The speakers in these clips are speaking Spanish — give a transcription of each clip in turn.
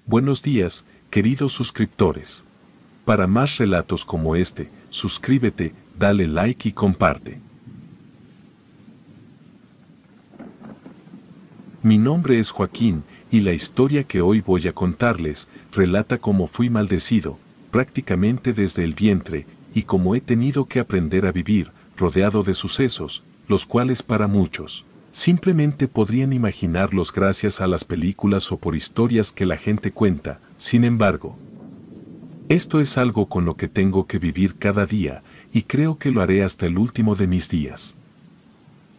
Buenos días, queridos suscriptores. Para más relatos como este, suscríbete, dale like y comparte. Mi nombre es Joaquín, y la historia que hoy voy a contarles relata cómo fui maldecido, prácticamente desde el vientre, y cómo he tenido que aprender a vivir, rodeado de sucesos, los cuales para muchos simplemente podrían imaginarlos gracias a las películas o por historias que la gente cuenta. Sin embargo, esto es algo con lo que tengo que vivir cada día, y creo que lo haré hasta el último de mis días.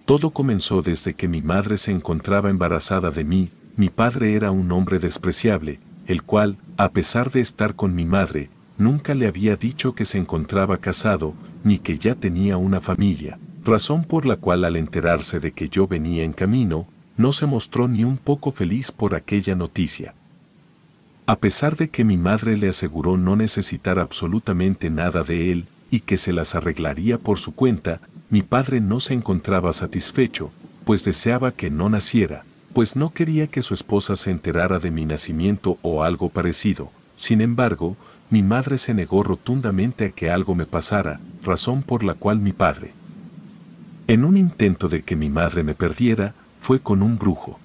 Todo comenzó desde que mi madre se encontraba embarazada de mí. Mi padre era un hombre despreciable, el cual, a pesar de estar con mi madre, nunca le había dicho que se encontraba casado, ni que ya tenía una familia, razón por la cual al enterarse de que yo venía en camino, no se mostró ni un poco feliz por aquella noticia. A pesar de que mi madre le aseguró no necesitar absolutamente nada de él, y que se las arreglaría por su cuenta, mi padre no se encontraba satisfecho, pues deseaba que no naciera, pues no quería que su esposa se enterara de mi nacimiento o algo parecido. Sin embargo, mi madre se negó rotundamente a que algo me pasara, razón por la cual mi padre, en un intento de que mi madre me perdiera, fue con un brujo.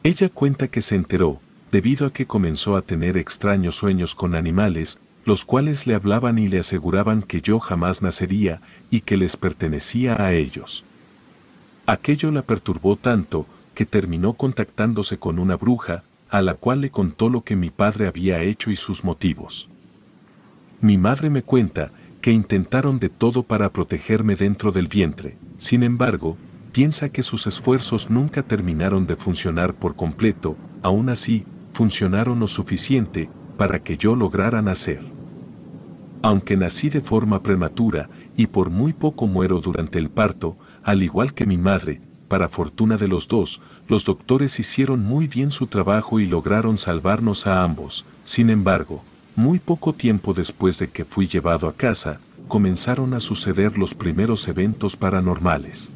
Ella cuenta que se enteró, debido a que comenzó a tener extraños sueños con animales, los cuales le hablaban y le aseguraban que yo jamás nacería y que les pertenecía a ellos. Aquello la perturbó tanto que terminó contactándose con una bruja, a la cual le contó lo que mi padre había hecho y sus motivos. Mi madre me cuenta que intentaron de todo para protegerme dentro del vientre. Sin embargo, piensa que sus esfuerzos nunca terminaron de funcionar por completo. Aún así, funcionaron lo suficiente para que yo lograra nacer. Aunque nací de forma prematura y por muy poco muero durante el parto, al igual que mi madre, para fortuna de los dos, los doctores hicieron muy bien su trabajo y lograron salvarnos a ambos. Sin embargo, muy poco tiempo después de que fui llevado a casa, comenzaron a suceder los primeros eventos paranormales.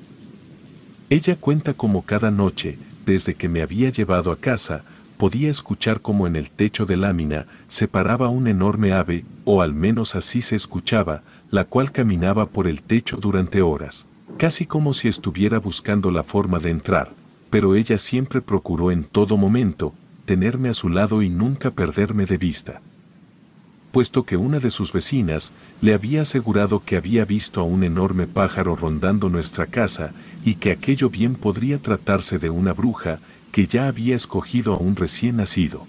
Ella cuenta cómo cada noche, desde que me había llevado a casa, podía escuchar como en el techo de lámina se paraba un enorme ave, o al menos así se escuchaba, la cual caminaba por el techo durante horas, casi como si estuviera buscando la forma de entrar, pero ella siempre procuró en todo momento tenerme a su lado y nunca perderme de vista. Puesto que una de sus vecinas le había asegurado que había visto a un enorme pájaro rondando nuestra casa y que aquello bien podría tratarse de una bruja que ya había escogido a un recién nacido.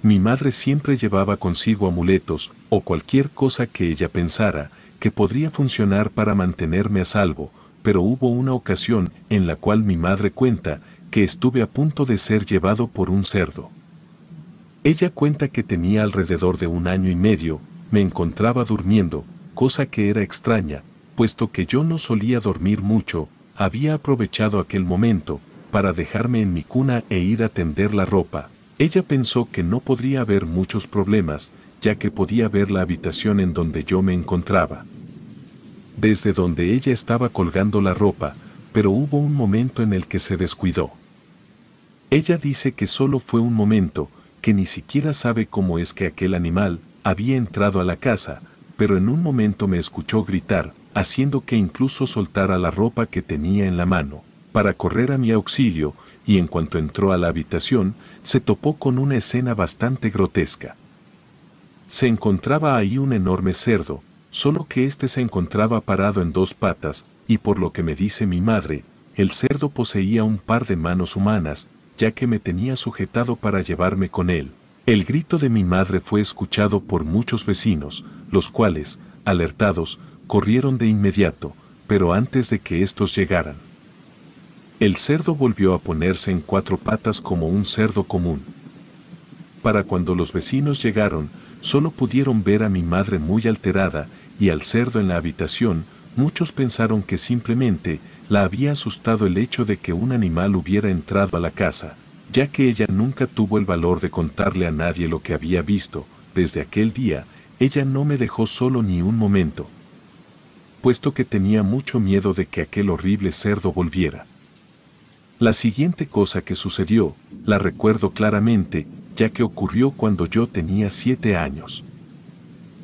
Mi madre siempre llevaba consigo amuletos o cualquier cosa que ella pensara que podría funcionar para mantenerme a salvo, pero hubo una ocasión en la cual mi madre cuenta que estuve a punto de ser llevado por un cerdo. Ella cuenta que tenía alrededor de 1 año y medio, me encontraba durmiendo, cosa que era extraña, puesto que yo no solía dormir mucho. Había aprovechado aquel momento para dejarme en mi cuna e ir a tender la ropa. Ella pensó que no podría haber muchos problemas, ya que podía ver la habitación en donde yo me encontraba, desde donde ella estaba colgando la ropa, pero hubo un momento en el que se descuidó. Ella dice que solo fue un momento, que ni siquiera sabe cómo es que aquel animal había entrado a la casa, pero en un momento me escuchó gritar, haciendo que incluso soltara la ropa que tenía en la mano, para correr a mi auxilio, y en cuanto entró a la habitación, se topó con una escena bastante grotesca. Se encontraba ahí un enorme cerdo, solo que éste se encontraba parado en 2 patas, y por lo que me dice mi madre, el cerdo poseía un par de manos humanas, ya que me tenía sujetado para llevarme con él. El grito de mi madre fue escuchado por muchos vecinos, los cuales, alertados, corrieron de inmediato, pero antes de que estos llegaran, el cerdo volvió a ponerse en 4 patas como un cerdo común. Para cuando los vecinos llegaron, solo pudieron ver a mi madre muy alterada y al cerdo en la habitación. Muchos pensaron que simplemente la había asustado el hecho de que un animal hubiera entrado a la casa, ya que ella nunca tuvo el valor de contarle a nadie lo que había visto. Desde aquel día, ella no me dejó solo ni un momento, puesto que tenía mucho miedo de que aquel horrible cerdo volviera. La siguiente cosa que sucedió, la recuerdo claramente, ya que ocurrió cuando yo tenía 7 años.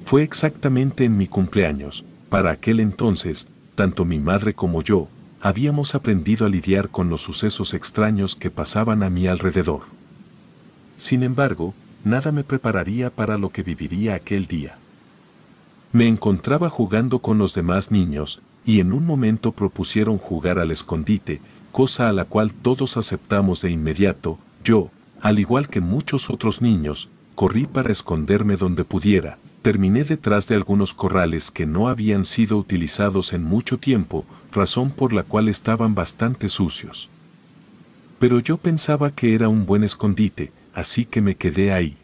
Fue exactamente en mi cumpleaños. Para aquel entonces, tanto mi madre como yo, habíamos aprendido a lidiar con los sucesos extraños que pasaban a mi alrededor. Sin embargo, nada me prepararía para lo que viviría aquel día. Me encontraba jugando con los demás niños, y en un momento propusieron jugar al escondite, cosa a la cual todos aceptamos de inmediato. Yo, al igual que muchos otros niños, corrí para esconderme donde pudiera. Terminé detrás de algunos corrales que no habían sido utilizados en mucho tiempo, razón por la cual estaban bastante sucios. Pero yo pensaba que era un buen escondite, así que me quedé ahí.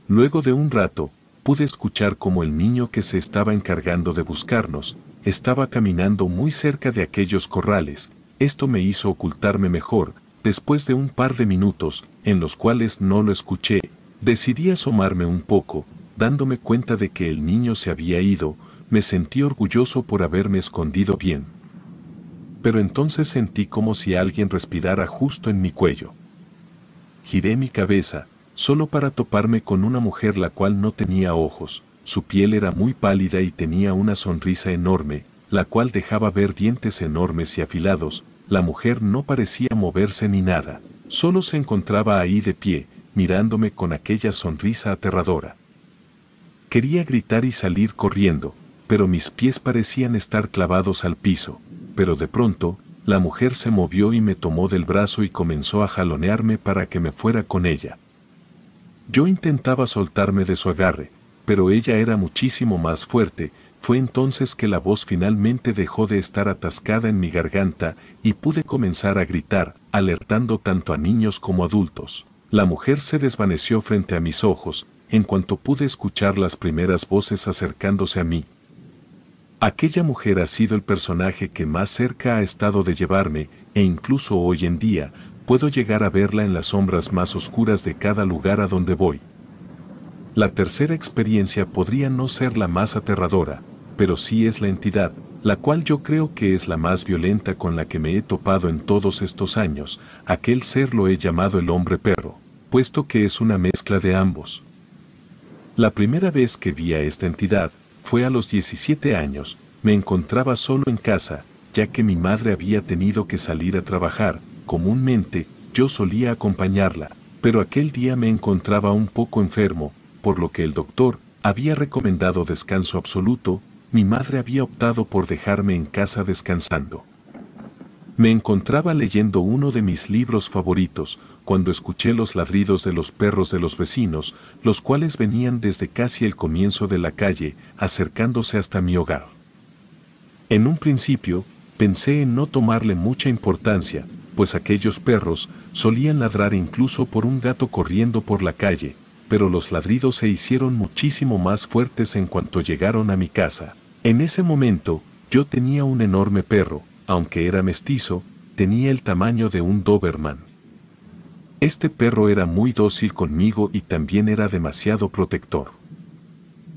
Luego de un rato, pude escuchar cómo el niño que se estaba encargando de buscarnos, estaba caminando muy cerca de aquellos corrales. Esto me hizo ocultarme mejor. Después de un par de minutos, en los cuales no lo escuché, decidí asomarme un poco. Dándome cuenta de que el niño se había ido, me sentí orgulloso por haberme escondido bien. Pero entonces sentí como si alguien respirara justo en mi cuello. Giré mi cabeza, solo para toparme con una mujer la cual no tenía ojos. Su piel era muy pálida y tenía una sonrisa enorme, la cual dejaba ver dientes enormes y afilados. La mujer no parecía moverse ni nada, solo se encontraba ahí de pie, mirándome con aquella sonrisa aterradora. Quería gritar y salir corriendo, pero mis pies parecían estar clavados al piso. Pero de pronto, la mujer se movió y me tomó del brazo y comenzó a jalonearme para que me fuera con ella. Yo intentaba soltarme de su agarre, pero ella era muchísimo más fuerte. Fue entonces que la voz finalmente dejó de estar atascada en mi garganta y pude comenzar a gritar, alertando tanto a niños como adultos. La mujer se desvaneció frente a mis ojos, en cuanto pude escuchar las primeras voces acercándose a mí. Aquella mujer ha sido el personaje que más cerca ha estado de llevarme, e incluso hoy en día, puedo llegar a verla en las sombras más oscuras de cada lugar a donde voy. La tercera experiencia podría no ser la más aterradora, pero sí es la entidad, la cual yo creo que es la más violenta con la que me he topado en todos estos años. Aquel ser lo he llamado el hombre perro, puesto que es una mezcla de ambos. La primera vez que vi a esta entidad fue a los 17 años. Me encontraba solo en casa, ya que mi madre había tenido que salir a trabajar. Comúnmente, yo solía acompañarla, pero aquel día me encontraba un poco enfermo, por lo que el doctor había recomendado descanso absoluto. Mi madre había optado por dejarme en casa descansando. Me encontraba leyendo uno de mis libros favoritos, cuando escuché los ladridos de los perros de los vecinos, los cuales venían desde casi el comienzo de la calle, acercándose hasta mi hogar. En un principio, pensé en no tomarle mucha importancia, pues aquellos perros solían ladrar incluso por un gato corriendo por la calle, pero los ladridos se hicieron muchísimo más fuertes en cuanto llegaron a mi casa. En ese momento, yo tenía un enorme perro. Aunque era mestizo, tenía el tamaño de un Doberman. Este perro era muy dócil conmigo y también era demasiado protector.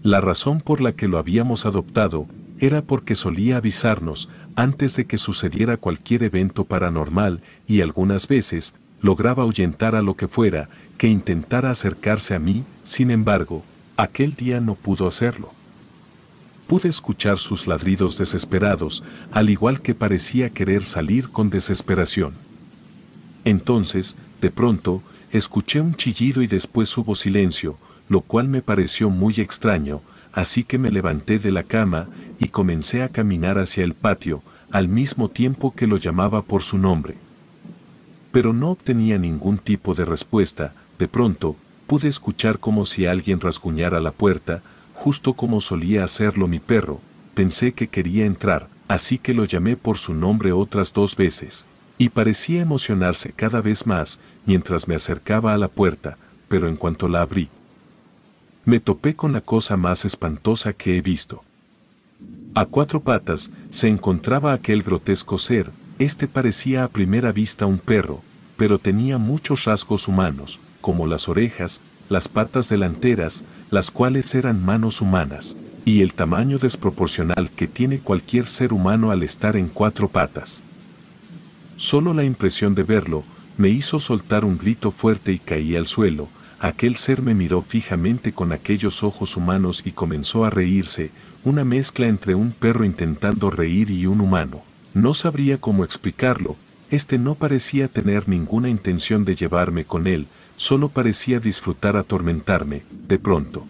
La razón por la que lo habíamos adoptado era porque solía avisarnos antes de que sucediera cualquier evento paranormal y algunas veces lograba ahuyentar a lo que fuera que intentara acercarse a mí. Sin embargo, aquel día no pudo hacerlo. Pude escuchar sus ladridos desesperados, al igual que parecía querer salir con desesperación. Entonces, de pronto, escuché un chillido y después hubo silencio, lo cual me pareció muy extraño, así que me levanté de la cama y comencé a caminar hacia el patio, al mismo tiempo que lo llamaba por su nombre. Pero no obtenía ningún tipo de respuesta. De pronto, pude escuchar como si alguien rasguñara la puerta, justo como solía hacerlo mi perro. Pensé que quería entrar, así que lo llamé por su nombre otras 2 veces, y parecía emocionarse cada vez más mientras me acercaba a la puerta, pero en cuanto la abrí, me topé con la cosa más espantosa que he visto. A 4 patas se encontraba aquel grotesco ser. Este parecía a primera vista un perro, pero tenía muchos rasgos humanos, como las orejas, las patas delanteras, las cuales eran manos humanas, y el tamaño desproporcional que tiene cualquier ser humano al estar en 4 patas. Solo la impresión de verlo me hizo soltar un grito fuerte y caí al suelo. aquel ser me miró fijamente con aquellos ojos humanos y comenzó a reírse, una mezcla entre un perro intentando reír y un humano. No sabría cómo explicarlo, no parecía tener ninguna intención de llevarme con él, solo parecía disfrutar atormentarme. De pronto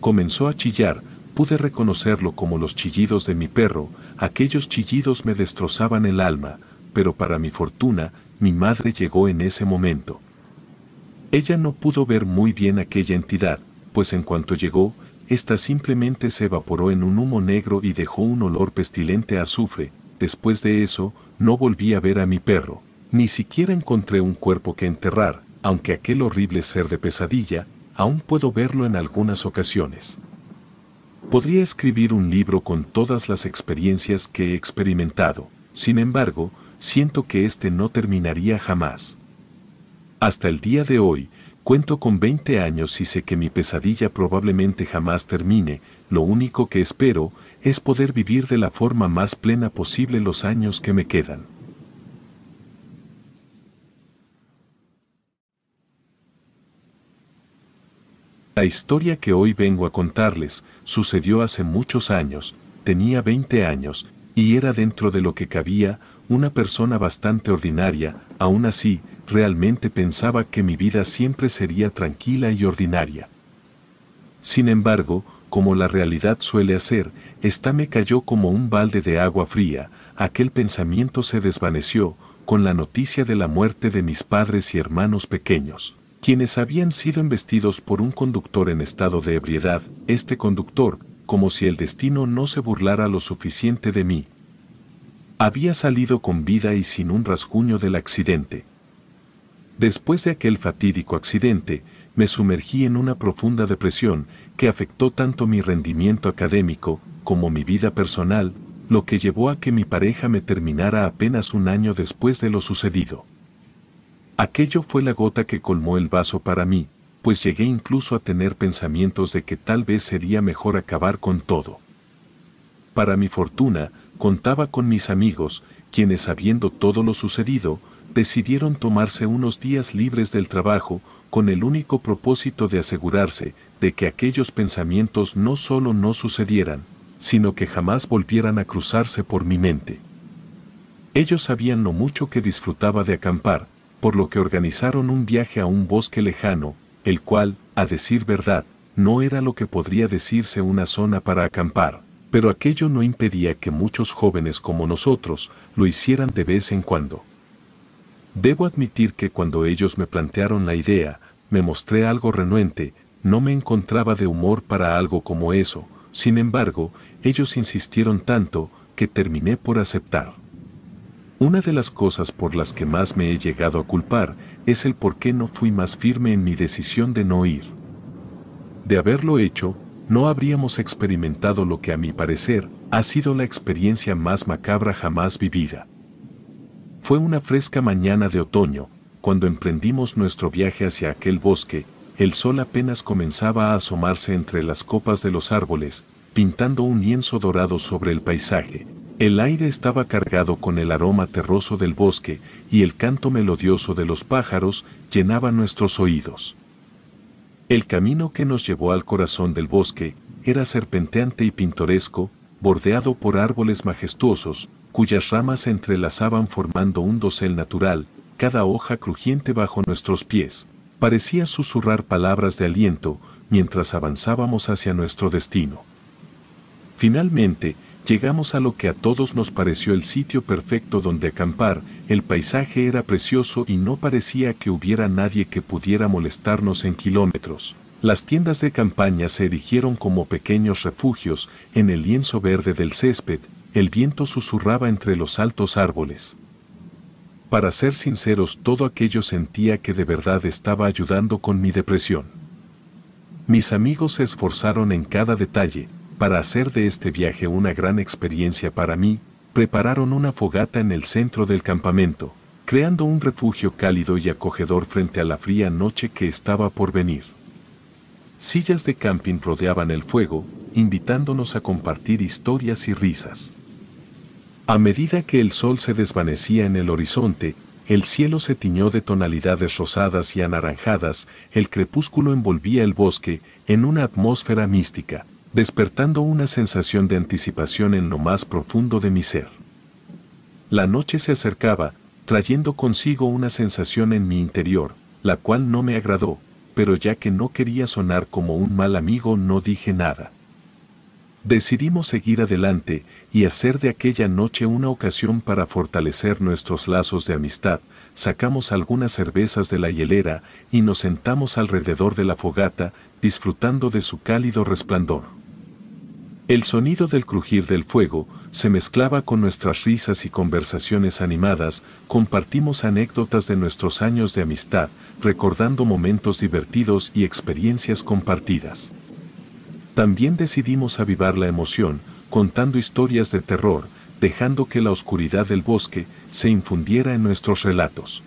comenzó a chillar, pude reconocerlo como los chillidos de mi perro, aquellos chillidos me destrozaban el alma, pero para mi fortuna, mi madre llegó en ese momento. Ella no pudo ver muy bien aquella entidad, pues en cuanto llegó, ésta simplemente se evaporó en un humo negro y dejó un olor pestilente a azufre. Después de eso, no volví a ver a mi perro, ni siquiera encontré un cuerpo que enterrar, aunque aquel horrible ser de pesadilla, aún puedo verlo en algunas ocasiones. Podría escribir un libro con todas las experiencias que he experimentado, sin embargo, siento que no terminaría jamás. Hasta el día de hoy, cuento con 20 años y sé que mi pesadilla probablemente jamás termine, lo único que espero es poder vivir de la forma más plena posible los años que me quedan. La historia que hoy vengo a contarles sucedió hace muchos años, tenía 20 años, y era dentro de lo que cabía, una persona bastante ordinaria. Aún así, realmente pensaba que mi vida siempre sería tranquila y ordinaria. Sin embargo, como la realidad suele hacer, me cayó como un balde de agua fría, aquel pensamiento se desvaneció, con la noticia de la muerte de mis padres y hermanos pequeños, quienes habían sido embestidos por un conductor en estado de ebriedad. Este conductor, como si el destino no se burlara lo suficiente de mí, había salido con vida y sin un rasguño del accidente. Después de aquel fatídico accidente, me sumergí en una profunda depresión que afectó tanto mi rendimiento académico como mi vida personal, lo que llevó a que mi pareja me terminara apenas un año después de lo sucedido. Aquello fue la gota que colmó el vaso para mí, pues llegué incluso a tener pensamientos de que tal vez sería mejor acabar con todo. Para mi fortuna, contaba con mis amigos, quienes sabiendo todo lo sucedido, decidieron tomarse unos días libres del trabajo, con el único propósito de asegurarse de que aquellos pensamientos no solo no sucedieran, sino que jamás volvieran a cruzarse por mi mente. Ellos sabían lo mucho que disfrutaba de acampar, por lo que organizaron un viaje a un bosque lejano, el cual, a decir verdad, no era lo que podría decirse una zona para acampar, pero aquello no impedía que muchos jóvenes como nosotros lo hicieran de vez en cuando. Debo admitir que cuando ellos me plantearon la idea, me mostré algo renuente, no me encontraba de humor para algo como eso. Sin embargo, ellos insistieron tanto que terminé por aceptar. Una de las cosas por las que más me he llegado a culpar es el por qué no fui más firme en mi decisión de no ir. De haberlo hecho, no habríamos experimentado lo que a mi parecer ha sido la experiencia más macabra jamás vivida. Fue una fresca mañana de otoño, cuando emprendimos nuestro viaje hacia aquel bosque. El sol apenas comenzaba a asomarse entre las copas de los árboles, pintando un lienzo dorado sobre el paisaje. El aire estaba cargado con el aroma terroso del bosque, y el canto melodioso de los pájaros llenaba nuestros oídos. El camino que nos llevó al corazón del bosque era serpenteante y pintoresco, bordeado por árboles majestuosos, cuyas ramas se entrelazaban formando un dosel natural. Cada hoja crujiente bajo nuestros pies parecía susurrar palabras de aliento mientras avanzábamos hacia nuestro destino. Finalmente, llegamos a lo que a todos nos pareció el sitio perfecto donde acampar. El paisaje era precioso y no parecía que hubiera nadie que pudiera molestarnos en kilómetros. Las tiendas de campaña se erigieron como pequeños refugios en el lienzo verde del césped. El viento susurraba entre los altos árboles. Para ser sinceros, todo aquello sentía que de verdad estaba ayudando con mi depresión. Mis amigos se esforzaron en cada detalle para hacer de este viaje una gran experiencia para mí. Prepararon una fogata en el centro del campamento, creando un refugio cálido y acogedor frente a la fría noche que estaba por venir. Sillas de camping rodeaban el fuego, invitándonos a compartir historias y risas. A medida que el sol se desvanecía en el horizonte El cielo se tiñó de tonalidades rosadas y anaranjadas, el crepúsculo envolvía el bosque en una atmósfera mística, despertando una sensación de anticipación en lo más profundo de mi ser. La noche se acercaba, trayendo consigo una sensación en mi interior, la cual no me agradó, pero ya que no quería sonar como un mal amigo no dije nada. Decidimos seguir adelante y hacer de aquella noche una ocasión para fortalecer nuestros lazos de amistad. Sacamos algunas cervezas de la hielera y nos sentamos alrededor de la fogata, disfrutando de su cálido resplandor. El sonido del crujir del fuego se mezclaba con nuestras risas y conversaciones animadas. Compartimos anécdotas de nuestros años de amistad, recordando momentos divertidos y experiencias compartidas. También decidimos avivar la emoción, contando historias de terror, dejando que la oscuridad del bosque se infundiera en nuestros relatos.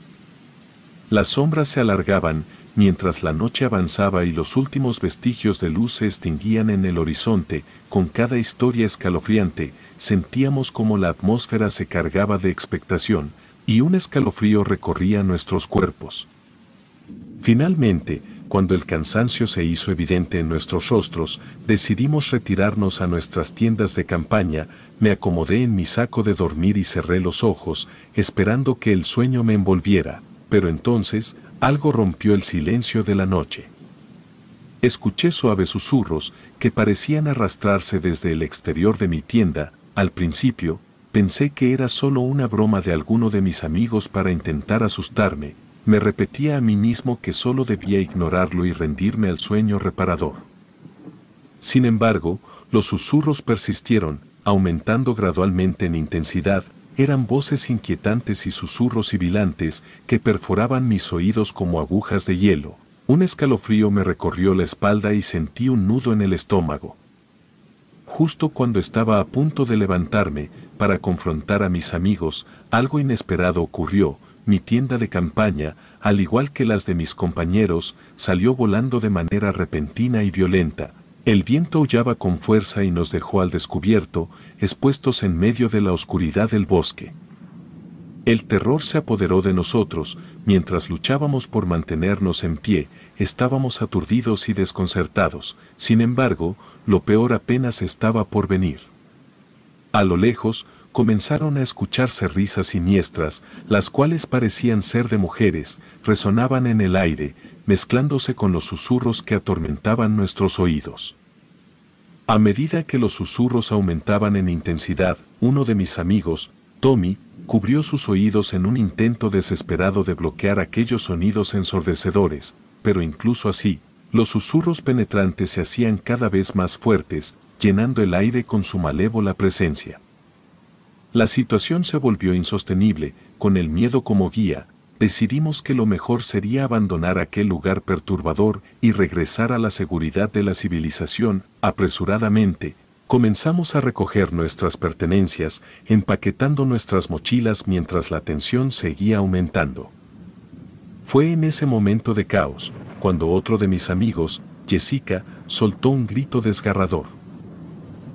Las sombras se alargaban, mientras la noche avanzaba y los últimos vestigios de luz se extinguían en el horizonte. Con cada historia escalofriante, sentíamos como la atmósfera se cargaba de expectación, y un escalofrío recorría nuestros cuerpos. Finalmente, cuando el cansancio se hizo evidente en nuestros rostros, decidimos retirarnos a nuestras tiendas de campaña. Me acomodé en mi saco de dormir y cerré los ojos, esperando que el sueño me envolviera, pero entonces, algo rompió el silencio de la noche. Escuché suaves susurros que parecían arrastrarse desde el exterior de mi tienda. Al principio, pensé que era solo una broma de alguno de mis amigos para intentar asustarme. Me repetía a mí mismo que solo debía ignorarlo y rendirme al sueño reparador. Sin embargo, los susurros persistieron, aumentando gradualmente en intensidad. Eran voces inquietantes y susurros sibilantes que perforaban mis oídos como agujas de hielo. Un escalofrío me recorrió la espalda y sentí un nudo en el estómago. Justo cuando estaba a punto de levantarme para confrontar a mis amigos, algo inesperado ocurrió. Mi tienda de campaña, al igual que las de mis compañeros, salió volando de manera repentina y violenta. El viento aullaba con fuerza y nos dejó al descubierto, expuestos en medio de la oscuridad del bosque. El terror se apoderó de nosotros. Mientras luchábamos por mantenernos en pie, estábamos aturdidos y desconcertados. Sin embargo, lo peor apenas estaba por venir. A lo lejos, comenzaron a escucharse risas siniestras, las cuales parecían ser de mujeres, resonaban en el aire, mezclándose con los susurros que atormentaban nuestros oídos. A medida que los susurros aumentaban en intensidad, uno de mis amigos, Tommy, cubrió sus oídos en un intento desesperado de bloquear aquellos sonidos ensordecedores, pero incluso así, los susurros penetrantes se hacían cada vez más fuertes, llenando el aire con su malévola presencia. La situación se volvió insostenible. Con el miedo como guía, decidimos que lo mejor sería abandonar aquel lugar perturbador y regresar a la seguridad de la civilización. Apresuradamente, comenzamos a recoger nuestras pertenencias, empaquetando nuestras mochilas mientras la tensión seguía aumentando. Fue en ese momento de caos, cuando otro de mis amigos, Jessica, soltó un grito desgarrador.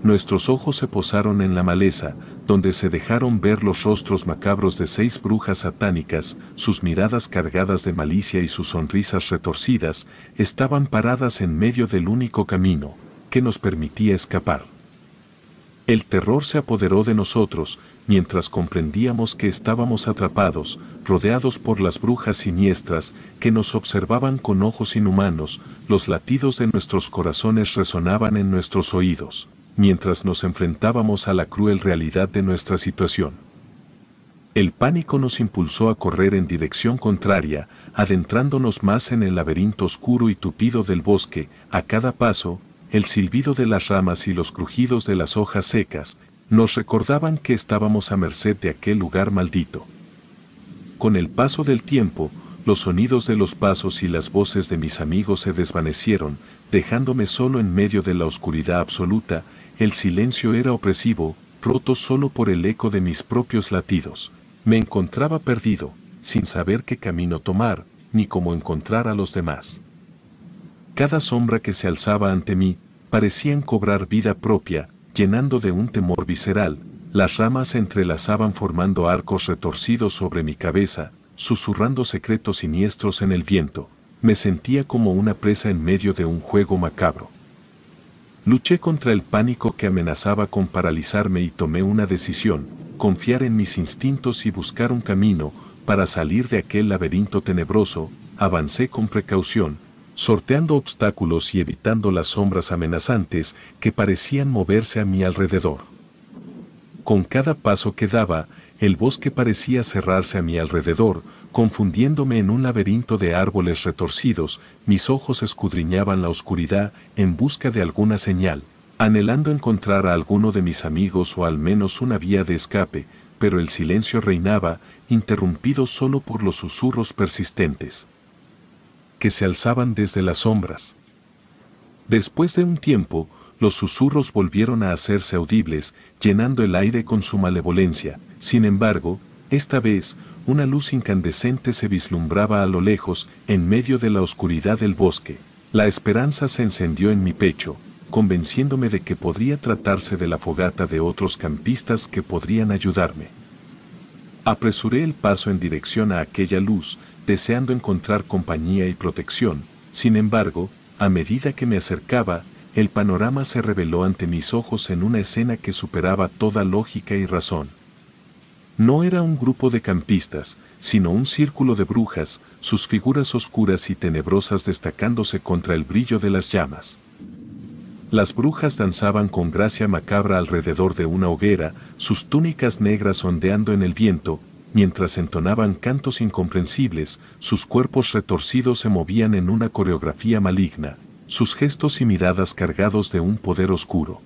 Nuestros ojos se posaron en la maleza, donde se dejaron ver los rostros macabros de 6 brujas satánicas. Sus miradas cargadas de malicia y sus sonrisas retorcidas estaban paradas en medio del único camino que nos permitía escapar. El terror se apoderó de nosotros, mientras comprendíamos que estábamos atrapados, rodeados por las brujas siniestras que nos observaban con ojos inhumanos. Los latidos de nuestros corazones resonaban en nuestros oídos, mientras nos enfrentábamos a la cruel realidad de nuestra situación. El pánico nos impulsó a correr en dirección contraria, adentrándonos más en el laberinto oscuro y tupido del bosque. A cada paso, el silbido de las ramas y los crujidos de las hojas secas nos recordaban que estábamos a merced de aquel lugar maldito. Con el paso del tiempo, los sonidos de los pasos y las voces de mis amigos se desvanecieron, dejándome solo en medio de la oscuridad absoluta. El silencio era opresivo, roto solo por el eco de mis propios latidos. Me encontraba perdido, sin saber qué camino tomar, ni cómo encontrar a los demás. Cada sombra que se alzaba ante mí, parecían cobrar vida propia, llenando de un temor visceral. Las ramas se entrelazaban formando arcos retorcidos sobre mi cabeza, susurrando secretos siniestros en el viento. Me sentía como una presa en medio de un juego macabro. Luché contra el pánico que amenazaba con paralizarme y tomé una decisión: confiar en mis instintos y buscar un camino para salir de aquel laberinto tenebroso. Avancé con precaución, sorteando obstáculos y evitando las sombras amenazantes que parecían moverse a mi alrededor. Con cada paso que daba, el bosque parecía cerrarse a mi alrededor, confundiéndome en un laberinto de árboles retorcidos. Mis ojos escudriñaban la oscuridad en busca de alguna señal, anhelando encontrar a alguno de mis amigos o al menos una vía de escape, pero el silencio reinaba, interrumpido solo por los susurros persistentes que se alzaban desde las sombras. Después de un tiempo, los susurros volvieron a hacerse audibles, llenando el aire con su malevolencia. Sin embargo, esta vez, una luz incandescente se vislumbraba a lo lejos, en medio de la oscuridad del bosque. La esperanza se encendió en mi pecho, convenciéndome de que podría tratarse de la fogata de otros campistas que podrían ayudarme. Apresuré el paso en dirección a aquella luz, deseando encontrar compañía y protección. Sin embargo, a medida que me acercaba, el panorama se reveló ante mis ojos en una escena que superaba toda lógica y razón. No era un grupo de campistas, sino un círculo de brujas, sus figuras oscuras y tenebrosas destacándose contra el brillo de las llamas. Las brujas danzaban con gracia macabra alrededor de una hoguera, sus túnicas negras ondeando en el viento, mientras entonaban cantos incomprensibles. Sus cuerpos retorcidos se movían en una coreografía maligna, sus gestos y miradas cargados de un poder oscuro.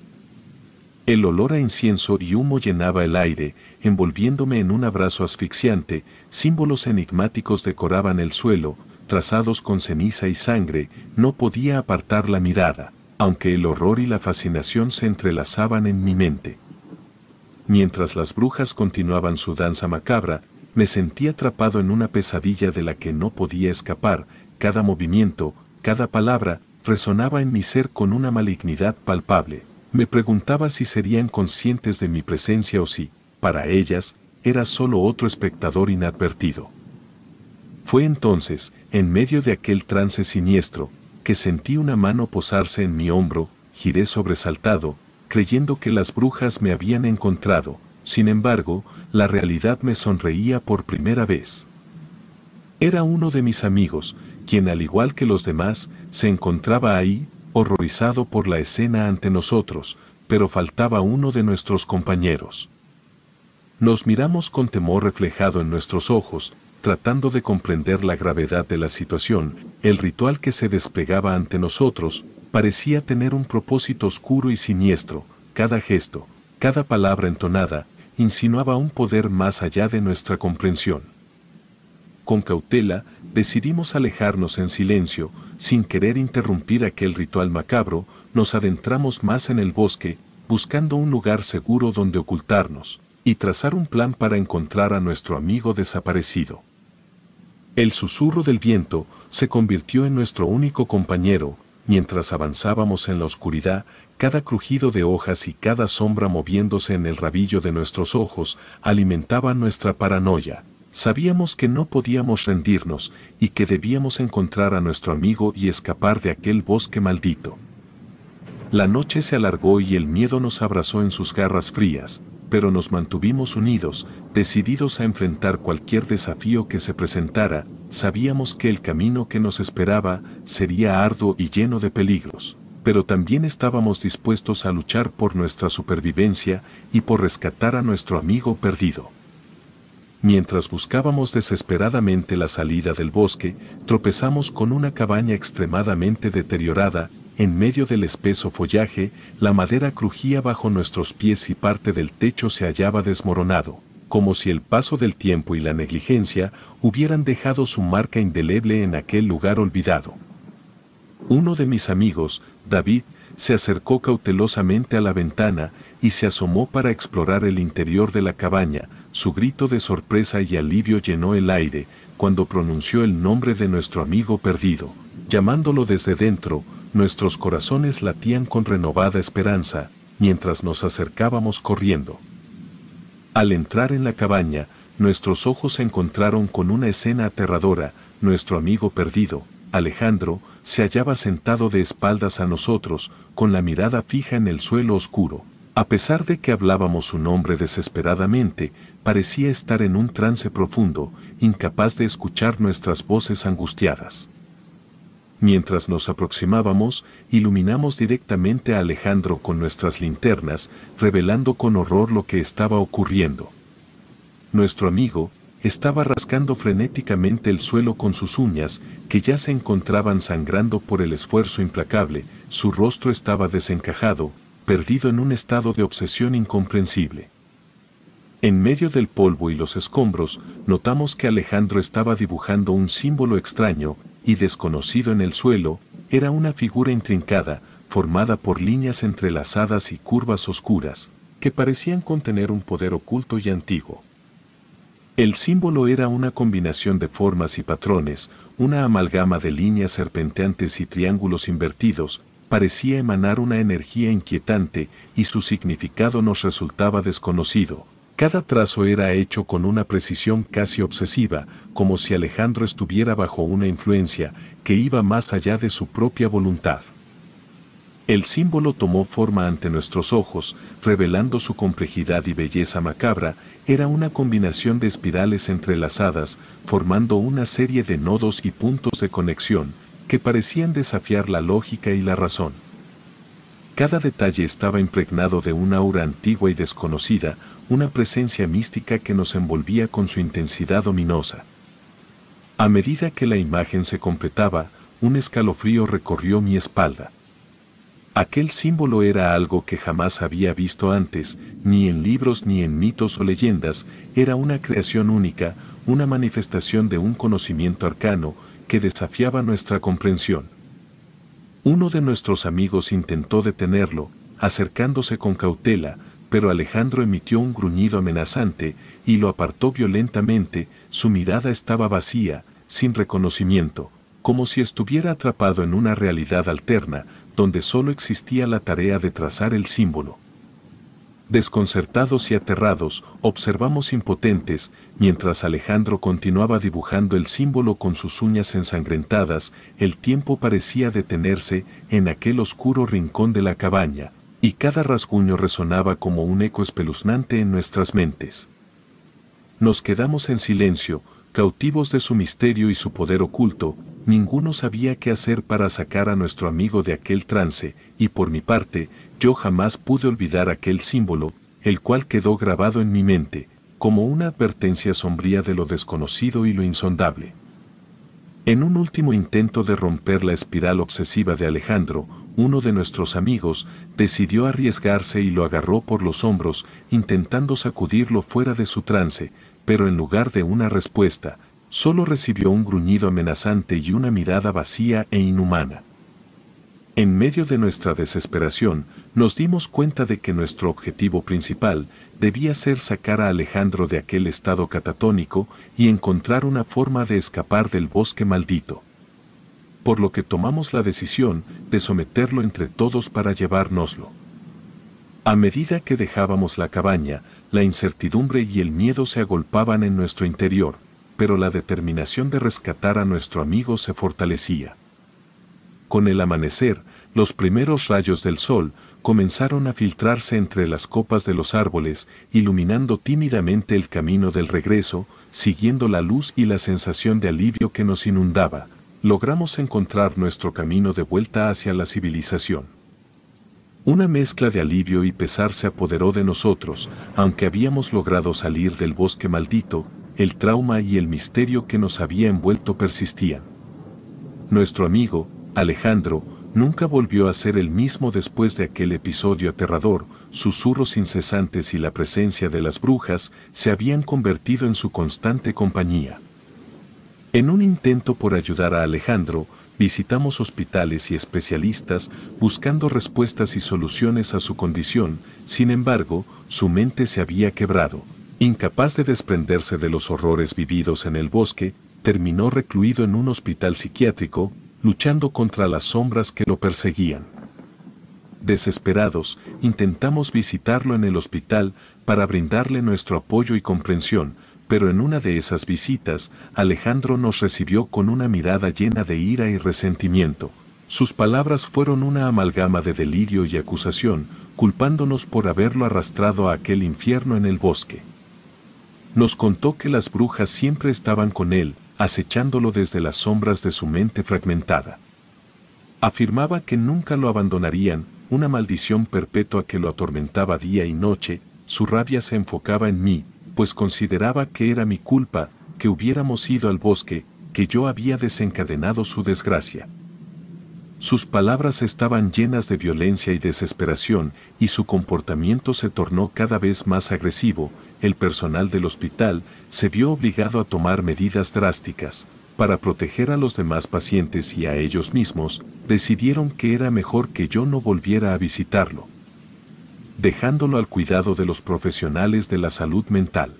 El olor a incienso y humo llenaba el aire, envolviéndome en un abrazo asfixiante. Símbolos enigmáticos decoraban el suelo, trazados con ceniza y sangre. No podía apartar la mirada, aunque el horror y la fascinación se entrelazaban en mi mente. Mientras las brujas continuaban su danza macabra, me sentí atrapado en una pesadilla de la que no podía escapar. Cada movimiento, cada palabra, resonaba en mi ser con una malignidad palpable. Me preguntaba si serían conscientes de mi presencia o si, para ellas, era solo otro espectador inadvertido. Fue entonces, en medio de aquel trance siniestro, que sentí una mano posarse en mi hombro. Giré sobresaltado, creyendo que las brujas me habían encontrado. Sin embargo, la realidad me sonreía por primera vez. Era uno de mis amigos, quien al igual que los demás, se encontraba ahí, horrorizado por la escena ante nosotros, pero faltaba uno de nuestros compañeros. Nos miramos con temor reflejado en nuestros ojos, tratando de comprender la gravedad de la situación. El ritual que se desplegaba ante nosotros parecía tener un propósito oscuro y siniestro. Cada gesto, cada palabra entonada, insinuaba un poder más allá de nuestra comprensión. Con cautela, decidimos alejarnos en silencio. Sin querer interrumpir aquel ritual macabro, nos adentramos más en el bosque, buscando un lugar seguro donde ocultarnos, y trazar un plan para encontrar a nuestro amigo desaparecido. El susurro del viento se convirtió en nuestro único compañero. Mientras avanzábamos en la oscuridad, cada crujido de hojas y cada sombra moviéndose en el rabillo de nuestros ojos alimentaba nuestra paranoia. Sabíamos que no podíamos rendirnos y que debíamos encontrar a nuestro amigo y escapar de aquel bosque maldito. La noche se alargó y el miedo nos abrazó en sus garras frías, pero nos mantuvimos unidos, decididos a enfrentar cualquier desafío que se presentara. Sabíamos que el camino que nos esperaba sería arduo y lleno de peligros, pero también estábamos dispuestos a luchar por nuestra supervivencia y por rescatar a nuestro amigo perdido. Mientras buscábamos desesperadamente la salida del bosque, tropezamos con una cabaña extremadamente deteriorada. En medio del espeso follaje, la madera crujía bajo nuestros pies y parte del techo se hallaba desmoronado, como si el paso del tiempo y la negligencia hubieran dejado su marca indeleble en aquel lugar olvidado. Uno de mis amigos, David, se acercó cautelosamente a la ventana y se asomó para explorar el interior de la cabaña. Su grito de sorpresa y alivio llenó el aire cuando pronunció el nombre de nuestro amigo perdido. Llamándolo desde dentro, nuestros corazones latían con renovada esperanza, mientras nos acercábamos corriendo. Al entrar en la cabaña, nuestros ojos se encontraron con una escena aterradora. Nuestro amigo perdido, Alejandro, se hallaba sentado de espaldas a nosotros, con la mirada fija en el suelo oscuro. A pesar de que hablábamos su nombre desesperadamente, parecía estar en un trance profundo, incapaz de escuchar nuestras voces angustiadas. Mientras nos aproximábamos, iluminamos directamente a Alejandro con nuestras linternas, revelando con horror lo que estaba ocurriendo. Nuestro amigo estaba rascando frenéticamente el suelo con sus uñas, que ya se encontraban sangrando por el esfuerzo implacable. Su rostro estaba desencajado, perdido en un estado de obsesión incomprensible. En medio del polvo y los escombros, notamos que Alejandro estaba dibujando un símbolo extraño y desconocido en el suelo. Era una figura intrincada, formada por líneas entrelazadas y curvas oscuras, que parecían contener un poder oculto y antiguo. El símbolo era una combinación de formas y patrones, una amalgama de líneas serpenteantes y triángulos invertidos. Parecía emanar una energía inquietante y su significado nos resultaba desconocido. Cada trazo era hecho con una precisión casi obsesiva, como si Alejandro estuviera bajo una influencia que iba más allá de su propia voluntad. El símbolo tomó forma ante nuestros ojos, revelando su complejidad y belleza macabra. Era una combinación de espirales entrelazadas, formando una serie de nodos y puntos de conexión, que parecían desafiar la lógica y la razón. Cada detalle estaba impregnado de una aura antigua y desconocida, una presencia mística que nos envolvía con su intensidad ominosa. A medida que la imagen se completaba, un escalofrío recorrió mi espalda. Aquel símbolo era algo que jamás había visto antes, ni en libros ni en mitos o leyendas. Era una creación única, una manifestación de un conocimiento arcano que desafiaba nuestra comprensión. Uno de nuestros amigos intentó detenerlo, acercándose con cautela, pero Alejandro emitió un gruñido amenazante y lo apartó violentamente. Su mirada estaba vacía, sin reconocimiento, como si estuviera atrapado en una realidad alterna, donde solo existía la tarea de trazar el símbolo. Desconcertados y aterrados, observamos impotentes, mientras Alejandro continuaba dibujando el símbolo con sus uñas ensangrentadas. El tiempo parecía detenerse en aquel oscuro rincón de la cabaña, y cada rasguño resonaba como un eco espeluznante en nuestras mentes. Nos quedamos en silencio, cautivos de su misterio y su poder oculto. Ninguno sabía qué hacer para sacar a nuestro amigo de aquel trance, y por mi parte, yo jamás pude olvidar aquel símbolo, el cual quedó grabado en mi mente, como una advertencia sombría de lo desconocido y lo insondable. En un último intento de romper la espiral obsesiva de Alejandro, uno de nuestros amigos decidió arriesgarse y lo agarró por los hombros, intentando sacudirlo fuera de su trance, pero en lugar de una respuesta, solo recibió un gruñido amenazante y una mirada vacía e inhumana. En medio de nuestra desesperación, nos dimos cuenta de que nuestro objetivo principal debía ser sacar a Alejandro de aquel estado catatónico y encontrar una forma de escapar del bosque maldito. Por lo que tomamos la decisión de someterlo entre todos para llevárnoslo. A medida que dejábamos la cabaña, la incertidumbre y el miedo se agolpaban en nuestro interior, pero la determinación de rescatar a nuestro amigo se fortalecía. Con el amanecer, los primeros rayos del sol comenzaron a filtrarse entre las copas de los árboles, iluminando tímidamente el camino del regreso. Siguiendo la luz y la sensación de alivio que nos inundaba, logramos encontrar nuestro camino de vuelta hacia la civilización. Una mezcla de alivio y pesar se apoderó de nosotros. Aunque habíamos logrado salir del bosque maldito, el trauma y el misterio que nos había envuelto persistían. Nuestro amigo, Alejandro, nunca volvió a ser el mismo después de aquel episodio aterrador. Susurros incesantes y la presencia de las brujas se habían convertido en su constante compañía. En un intento por ayudar a Alejandro, visitamos hospitales y especialistas buscando respuestas y soluciones a su condición. Sin embargo, su mente se había quebrado. Incapaz de desprenderse de los horrores vividos en el bosque, terminó recluido en un hospital psiquiátrico, luchando contra las sombras que lo perseguían. Desesperados, intentamos visitarlo en el hospital para brindarle nuestro apoyo y comprensión, pero en una de esas visitas, Alejandro nos recibió con una mirada llena de ira y resentimiento. Sus palabras fueron una amalgama de delirio y acusación, culpándonos por haberlo arrastrado a aquel infierno en el bosque. Nos contó que las brujas siempre estaban con él, acechándolo desde las sombras de su mente fragmentada. Afirmaba que nunca lo abandonarían, una maldición perpetua que lo atormentaba día y noche. Su rabia se enfocaba en mí, pues consideraba que era mi culpa, que hubiéramos ido al bosque, que yo había desencadenado su desgracia. Sus palabras estaban llenas de violencia y desesperación, y su comportamiento se tornó cada vez más agresivo. El personal del hospital se vio obligado a tomar medidas drásticas. Para proteger a los demás pacientes y a ellos mismos, decidieron que era mejor que yo no volviera a visitarlo, dejándolo al cuidado de los profesionales de la salud mental.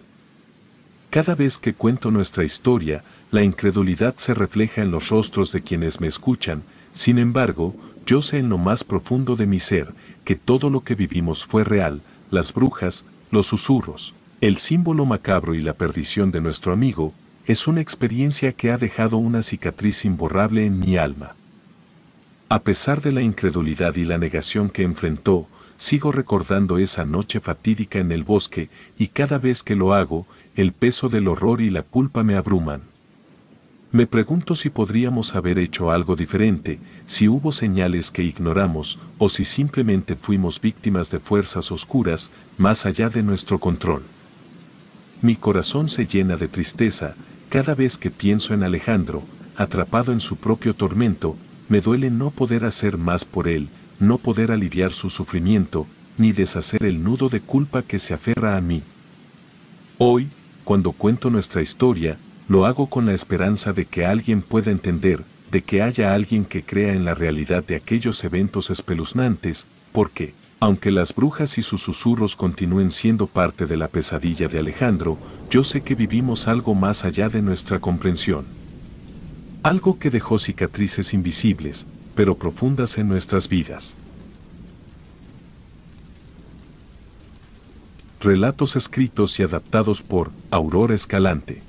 Cada vez que cuento nuestra historia, la incredulidad se refleja en los rostros de quienes me escuchan. Sin embargo, yo sé en lo más profundo de mi ser que todo lo que vivimos fue real: las brujas, los susurros, el símbolo macabro y la perdición de nuestro amigo. Es una experiencia que ha dejado una cicatriz imborrable en mi alma. A pesar de la incredulidad y la negación que enfrentó, sigo recordando esa noche fatídica en el bosque, y cada vez que lo hago, el peso del horror y la culpa me abruman. Me pregunto si podríamos haber hecho algo diferente, si hubo señales que ignoramos, o si simplemente fuimos víctimas de fuerzas oscuras, más allá de nuestro control. Mi corazón se llena de tristeza cada vez que pienso en Alejandro, atrapado en su propio tormento. Me duele no poder hacer más por él, no poder aliviar su sufrimiento, ni deshacer el nudo de culpa que se aferra a mí. Hoy, cuando cuento nuestra historia, lo hago con la esperanza de que alguien pueda entender, de que haya alguien que crea en la realidad de aquellos eventos espeluznantes, porque, aunque las brujas y sus susurros continúen siendo parte de la pesadilla de Alejandro, yo sé que vivimos algo más allá de nuestra comprensión. Algo que dejó cicatrices invisibles, pero profundas en nuestras vidas. Relatos escritos y adaptados por Aurora Escalante.